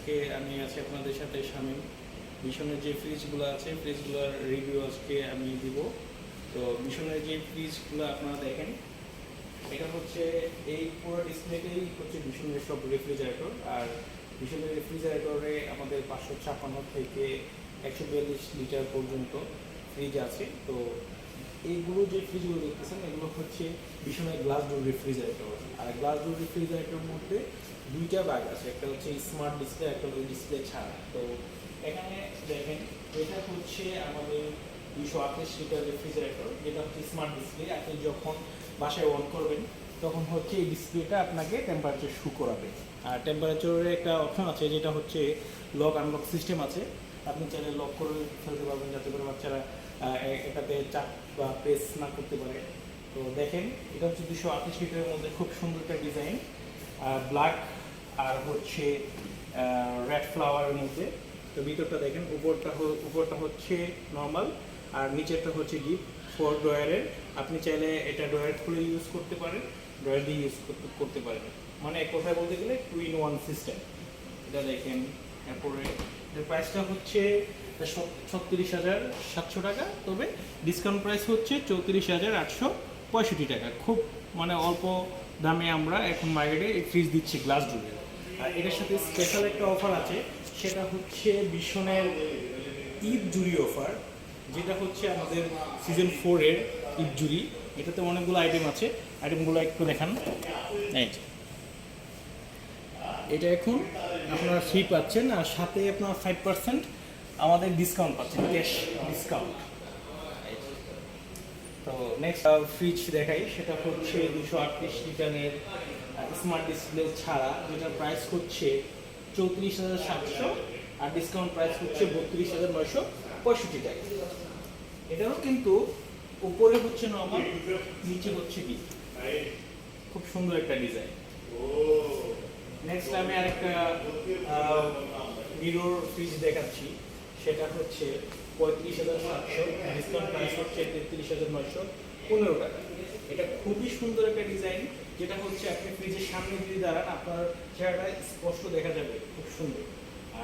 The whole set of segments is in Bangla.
আজকে আমি আছি আপনাদের সাথে শামিম। মিশনের যে ফ্রিজগুলো আছে ফ্রিজগুলোর রিভিউ আজকে আমি দিব। তো মিশনের যে ফ্রিজগুলো আপনারা দেখেন, এটা হচ্ছে এই পুরো ডিসপ্লেতেই হচ্ছে মিশনের সব রেফ্রিজারেটর। আর মিশনের রেফ্রিজারেটরে আমাদের 556 থেকে 142 লিটার পর্যন্ত ফ্রিজ আছে। তো এইগুলো যে ফ্রিজগুলো দেখতেছেন এগুলো হচ্ছে ভীষণের গ্লাস ডোর রেফ্রিজারেটর। আর গ্লাস ডোর রেফ্রিজারেটরের মধ্যে দুইটা ভাগ আছে, একটা হচ্ছে স্মার্ট ডিসপ্লে, একটা হচ্ছে ডিসপ্লে ছাড়া। তো এখানে দেখেন এটা হচ্ছে আমাদের 238 লিটার রেফ্রিজারেটর, যেটা হচ্ছে স্মার্ট ডিসপ্লে। আপনি যখন বাসায় অন করবেন তখন হচ্ছে এই ডিসপ্লেটা আপনাকে টেম্পারেচার শো করাবে। আর টেম্পারেচারের একটা অপশন আছে যেটা হচ্ছে লক আনলক সিস্টেম আছে। আপনি চাইলে লক করে ফেলতে পারবেন যাতে করে বাচ্চারা এটাতে চাপ বা প্রেস না করতে পারে। তো দেখেন এটা হচ্ছে 238 লিটারের মধ্যে খুব সুন্দর একটা ডিজাইন, ব্ল্যাক আর হচ্ছে রেড ফ্লাওয়ারের মধ্যে। তো ভিতরটা দেখেন, উপরটা হচ্ছে নর্মাল আর নিচেরটা হচ্ছে ডিপ 4 ড্রয়ারের। আপনি চাইলে এটা ড্রয়ার খুলে ইউজ করতে পারেন, ড্রয়ার দিয়ে ইউজ করতে পারেন। মানে এক কথায় বলতে গেলে 2 in 1 সিস্টেম। এটা দেখেন। এরপরে এর প্রাইসটা হচ্ছে 36,700 টাকা, তবে ডিসকাউন্ট প্রাইস হচ্ছে 34,865 টাকা। খুব মানে অল্প দামে আমরা এখন মার্কেটে এই ফ্রিজ দিচ্ছি গ্লাস ডোরের। আর এটার সাথে স্পেশাল একটা অফার আছে, সেটা হচ্ছে ভীষণের ঈদ জুড়ি অফার, যেটা হচ্ছে আমাদের সিজন 4 এর ঈদ জুড়ি। এটাতে অনেকগুলো আইটেম আছে, আইটেমগুলো একটু দেখান। এই এটা এখন আপনারা ফ্রি পাচ্ছেন, আর সাথে আপনার 5% আমাদের ডিসকাউন্ট পাচ্ছেন, ক্যাশ ডিসকাউন্ট। তো নেক্সট ফ্রিজ দেখাই, সেটা হচ্ছে 238 লিটারের স্মার্ট ডিসপ্লে ছাড়া, যেটার প্রাইস হচ্ছে 34,700 আর ডিসকাউন্ট প্রাইস হচ্ছে 32,965 টাকা। এটারও কিন্তু উপরে হচ্ছে নরমাল, নিচে হচ্ছে কি, খুব সুন্দর একটা ডিজাইন। নেক্সট আমি আরেকটা মিরর ফ্রিজ দেখাচ্ছি, সেটা হচ্ছে 35,700, ডিসকাউন্ট প্রাইস হচ্ছে 33,915 টাকা। এটা খুবই সুন্দর একটা ডিজাইন, যেটা হচ্ছে আপনি ফ্রিজের সামনে যদি দাঁড়ান আপনার চেহারাটা স্পষ্ট দেখা যাবে, খুব সুন্দর।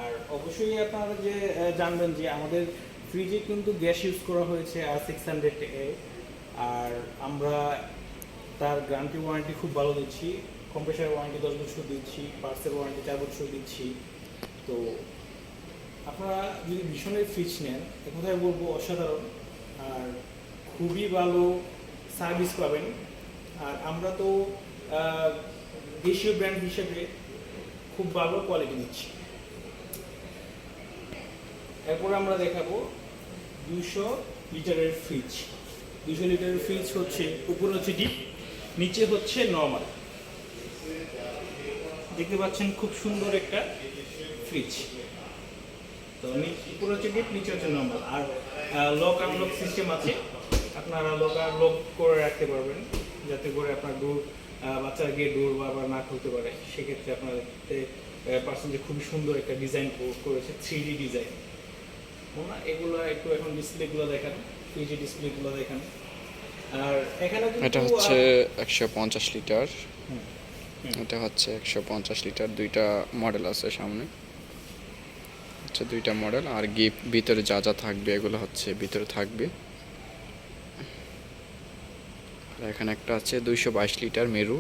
আর অবশ্যই আপনারা যে জানবেন যে আমাদের ফ্রিজে কিন্তু গ্যাস ইউজ করা হয়েছে R600 আর আমরা তার গ্যারান্টি ওয়ারেন্টি খুব ভালো দিচ্ছি। কম্প্রেসার ওয়ারেন্টি 10 বছর দিচ্ছি, পার্সেল ওয়ারেন্টি 4 বছর দিচ্ছি। তো আপনারা যদি ভীষণের ফ্রিজ নেন, কোথায় বলবো অসাধারণ আর খুবই ভালো সার্ভিস পাবেন। আর আমরা তো দেশীয় ব্র্যান্ড হিসেবে খুব ভালো কোয়ালিটি দিচ্ছি। এরপর আমরা দেখাবো 200 লিটারের ফ্রিজ। 200 লিটারের ফ্রিজ হচ্ছে উপরে হচ্ছে ডিপ, নিচে হচ্ছে নর্মাল। দেখতে পাচ্ছেন খুব সুন্দর একটা ফ্রিজ। তো উপরে হচ্ছে ডিপ, নিচে হচ্ছে নর্মাল। আর লক আনলক সিস্টেম আছে, আপনারা লক করে রাখতে পারবেন যাতে করে আপনার ডোর বাচ্চারা গিয়ে ডোর বারবার না খুলতে পারে। সেক্ষেত্রে আপনার পার্সেন্টে খুবই সুন্দর একটা ডিজাইন করেছে, 3D ডিজাইন। এগুলো একটু এখন ডিসপ্লেগুলো দেখান, ফ্রিজের ডিসপ্লেগুলো দেখান। আর এখানে এটা হচ্ছে 150 লিটার, এটা হচ্ছে 150 লিটার। দুইটা মডেল আছে সামনে, হচ্ছে দুইটা মডেল। আর গিফট ভিতরে যা যা থাকবে এগুলো হচ্ছে ভিতরে থাকবে। এখানে একটা আছে 222 লিটার মেরু।